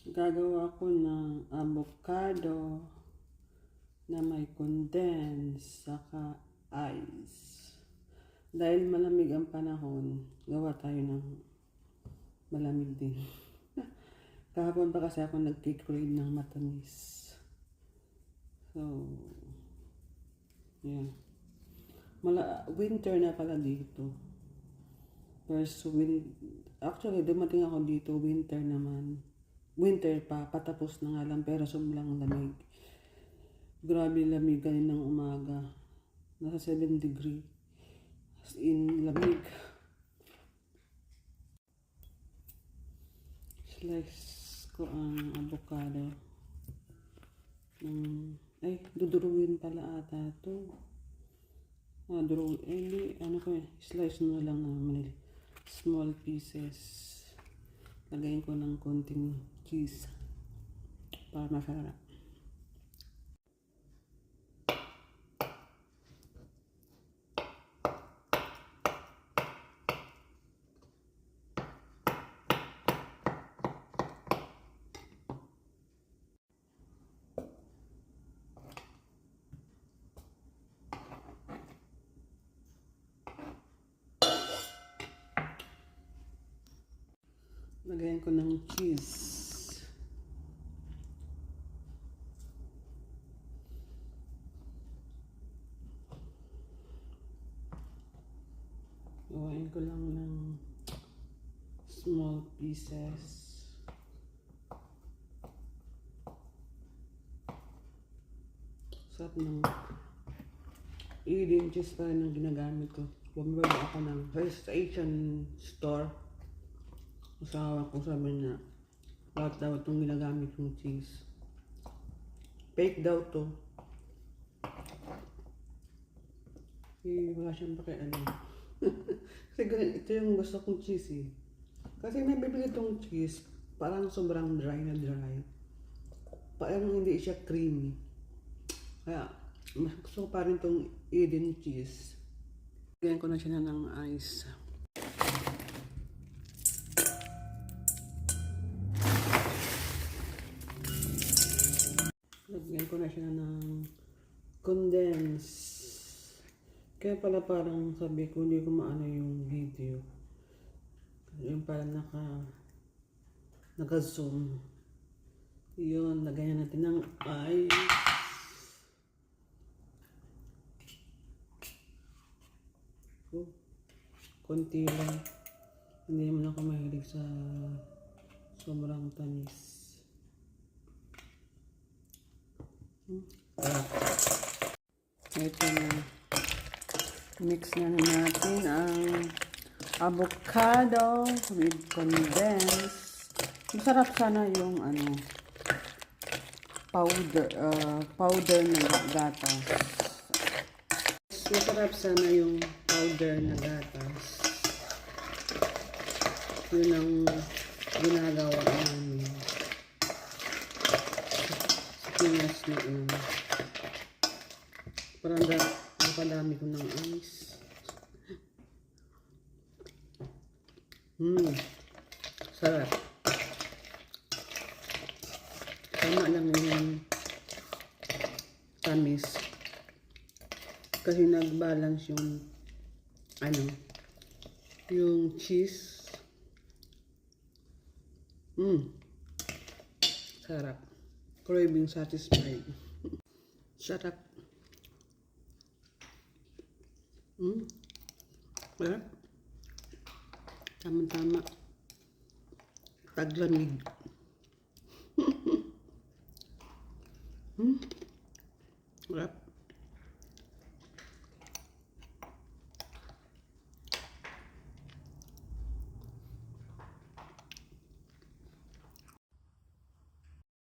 Gagawa ko ng avocado na may condense saka ice. Dahil malamig ang panahon, gawa tayo ng malamig din. Kahapon pa kasi ako nag-crave ng matamis. So, yeah. Winter na pala dito. Actually, dumating ako dito, winter naman. Winter pa, patapos na nga lang, pero sobrang lamig. Grabe lamig kaninang umaga. Nasa 7 degree. As in, lamig. Slice ko ang avocado. Duduruin pala ata ito. Slice na lang naman. Small pieces. Lagayin ko ng konting cheese para masarap. Lagayan ko ng cheese. Gawain ko lang ng small pieces. Sarap ng Eden cheese pa rin ang ginagamit ko. Bumili ako ng sa Asian store. Asawa ko sabi niya, lahat daw itong ginagamit yung cheese. Fake daw to. Wala siyang pakialam. Kasi ito yung gusto kong cheese eh. Kasi nabibili itong cheese, parang sobrang dry na dry. Parang hindi siya creamy. Kaya, mas gusto ko pa rin itong Eden cheese. Lagyan ko na siya ng ice. Lagyan ko na siya ng condense. Kaya pala parang sabi ko hindi ko maano yung video. Yung parang naka-zoom. Yun, lagyan natin ng ice. Konti lang. Hindi naman ako mahilig sa sobrang tamis. Ito na. Mix na natin ang avocado with condense. Masarap sana yung powder na gatas. Masarap sana yung powder na gatas. Yun ang ginagawa namin. Pinas na parang napadami ko ng ice. Sarap. Tama lang yung tamis. Kasi nag-balance yung yung cheese. Sarap. Craving satisfied. Sarap. Sarap. Tama-tama. Taglamig.